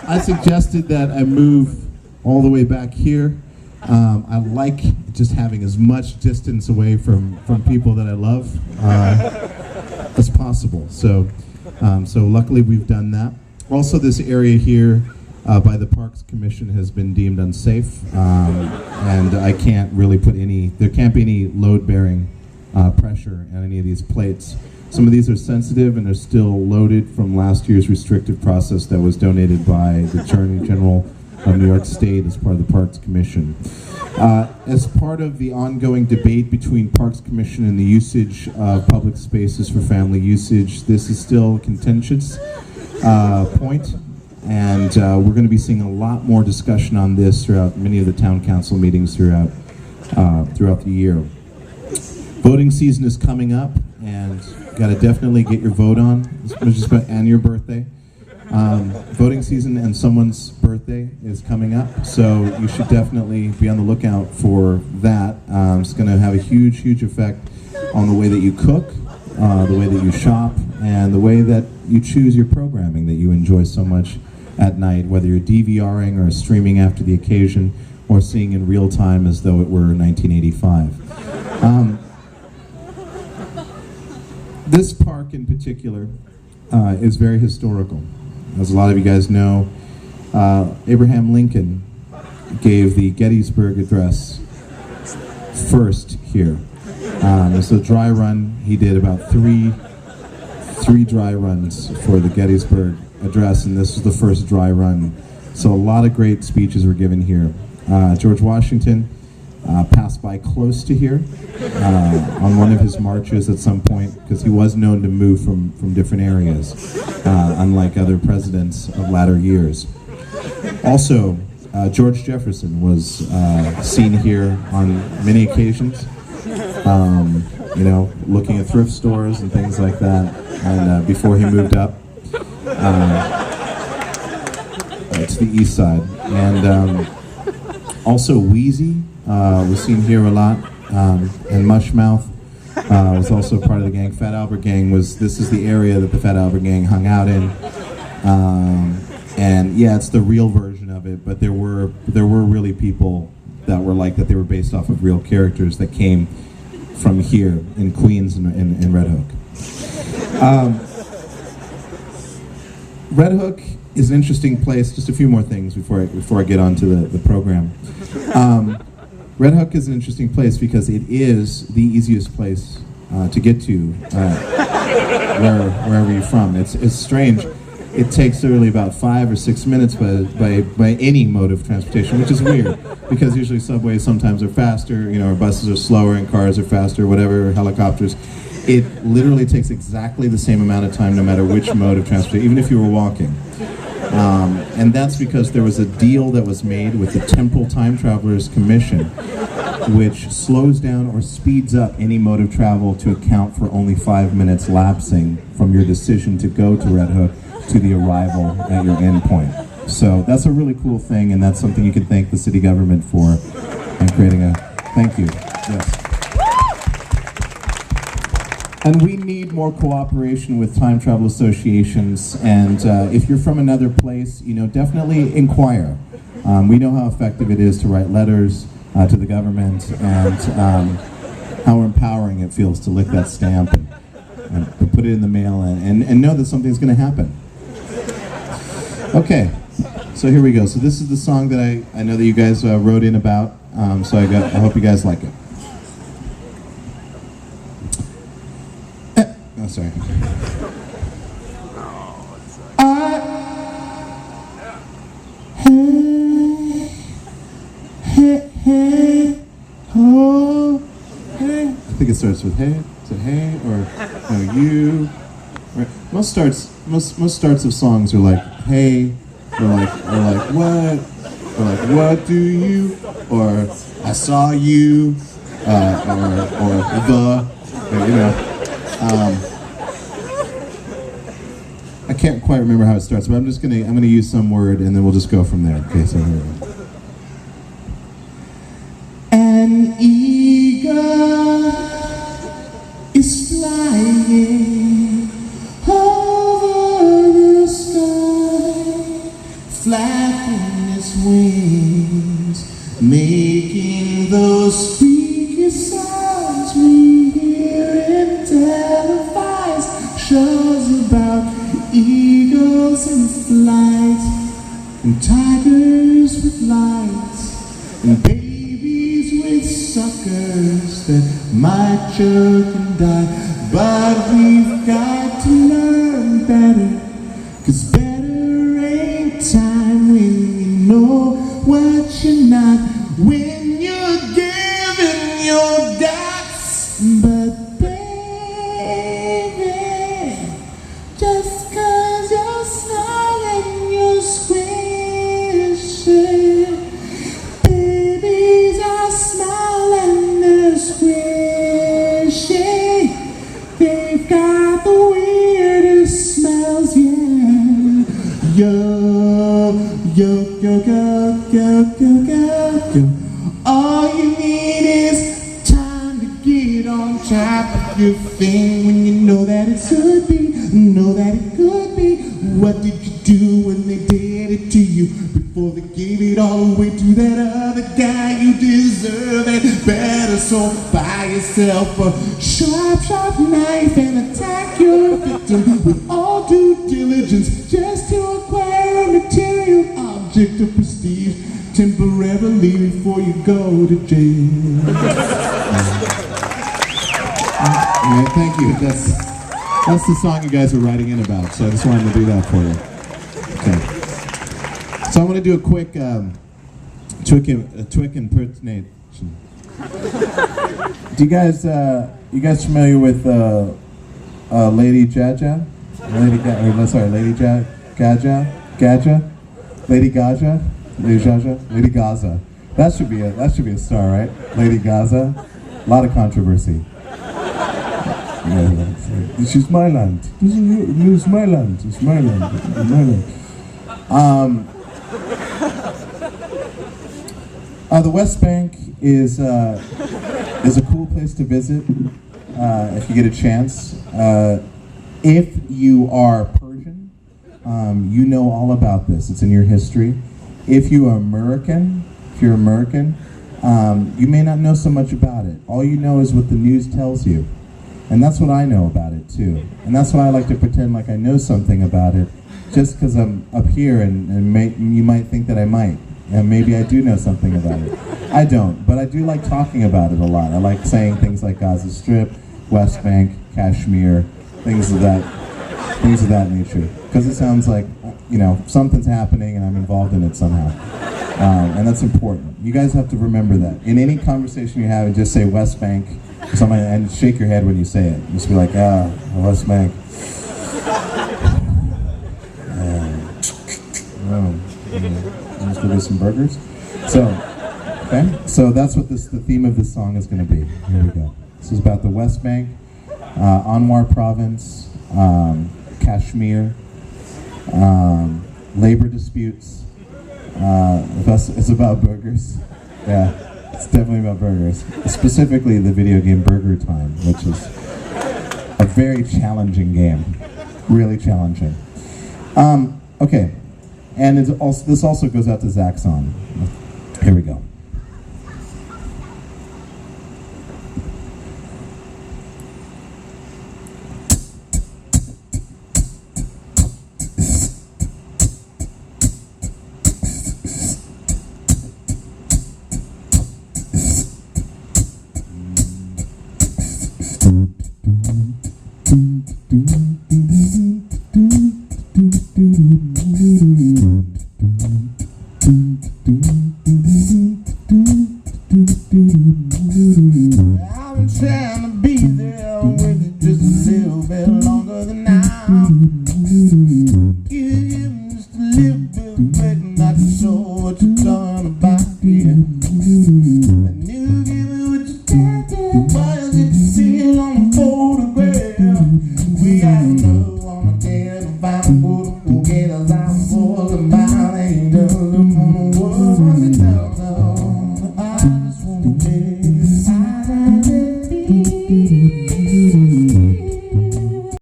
I suggested that I move all the way back here. I like just having as much distance away from people that I love as possible. So luckily we've done that. Also, this area here by the Parks Commission has been deemed unsafe, and I can't really put there can't be any load-bearing pressure on any of these plates. Some of these are sensitive and are still loaded from last year's restrictive process that was donated by the Attorney General of New York State as part of the Parks Commission. As part of the ongoing debate between Parks Commission and the usage of public spaces for family usage, this is still a contentious point, and we're going to be seeing a lot more discussion on this throughout many of the town council meetings throughout the year. Voting season is coming up, and got to definitely get your vote on, and your birthday. Voting season and someone's birthday is coming up, so you should definitely be on the lookout for that. It's going to have a huge effect on the way that you cook, the way that you shop, and the way that you choose your programming that you enjoy so much at night, whether you're DVRing or streaming after the occasion or seeing in real time as though it were 1985. This park in particular is very historical. As a lot of you guys know, Abraham Lincoln gave the Gettysburg Address first here. So dry run, he did about three dry runs for the Gettysburg Address, and this was the first dry run. So a lot of great speeches were given here. George Washington passed by close to here on one of his marches at some point, because he was known to move from different areas, unlike other presidents of latter years. Also, George Jefferson was seen here on many occasions, looking at thrift stores and things like that, and before he moved up to the east side. And also Wheezy was seen here a lot, and Mushmouth was also part of the gang. Fat Albert Gang this is the area that the Fat Albert Gang hung out in, and yeah, it's the real version of it, but there were really people that were like that. They were based off of real characters that came from here in Queens and in Red Hook. Red Hook is an interesting place. Just a few more things before I get on to the program. Red Hook is an interesting place because it is the easiest place to get to wherever you're from. It's strange. It takes literally about 5 or 6 minutes by any mode of transportation, which is weird because usually subways sometimes are faster, or buses are slower and cars are faster, whatever, helicopters. It literally takes exactly the same amount of time no matter which mode of transportation, even if you were walking. And that's because there was a deal that was made with the Temporal Time Travelers Commission, which slows down or speeds up any mode of travel to account for only 5 minutes lapsing from your decision to go to Red Hook to the arrival at your end point. So that's a really cool thing, and that's something you can thank the city government for and creating a thank you. Yes. And we need more cooperation with time travel associations, and if you're from another place, definitely inquire. We know how effective it is to write letters to the government, and how empowering it feels to lick that stamp and put it in the mail and know that something's going to happen. Okay, so here we go. So this is the song that I know that you guys wrote in about, so I hope you guys like it. Oh, sorry. Hey. I think it starts with hey, to hey, or no, you. Right. Most starts of songs are like hey, or like what, or like what do you, or I saw you, or the, I can't quite remember how it starts, but I'm gonna use some word and then we'll just go from there. Okay, so here we go. An eagle is flying over the sky, flapping its wings, making those freaky sounds we hear in televised shows about eagles in flight, and tigers with lights, and babies with suckers that might choke and die. But we've got to learn better, 'cause better ain't time when you know what you're not, when you're giving your guts. But baby, just 'cause you're smiling, you're squishy. Babies are smiling, they're squishy. They've got the weirdest smells, yeah. Yo, yo, yo, go, go, go, go, go. All you need is time to get on top of your thing when you know that it should be, know that it could be. What did you do when they did it to you? Before they gave it all away to that other guy, you deserve it better. So buy yourself a sharp, sharp knife and attack your victim with all due diligence, just to acquire a material object of prestige temporarily before you go to jail. Thank you. That's the song you guys were writing in about, so I just wanted to do that for you. Okay. So I'm going to do a quick Twick impersonation. Do you guys familiar with Lady Gaga? Lady Gaga? Lady Gaza. That should be a star, right? Lady Gaza. A lot of controversy. This is my land. This is my land. It's my land. It's my land. The West Bank is a cool place to visit if you get a chance. If you are Persian, you know all about this. It's in your history. If you're American, you may not know so much about it. All you know is what the news tells you. And that's what I know about it too. And that's why I like to pretend like I know something about it, just because I'm up here and you might think that I might. And maybe I do know something about it. I don't, but I do like talking about it a lot. I like saying things like Gaza Strip, West Bank, Kashmir, things of that nature. Because it sounds like, something's happening and I'm involved in it somehow. And that's important. You guys have to remember that. In any conversation you have, just say West Bank or something, and shake your head when you say it. Just be like, West Bank. Let's go get some burgers. So that's what the theme of this song is going to be. Here we go. This is about the West Bank, Anwar Province, Kashmir, labor disputes. It's about burgers. Yeah, it's definitely about burgers. Specifically the video game Burger Time, which is a very challenging game. Really challenging. Okay. And this also goes out to Zaxxon. Here we go.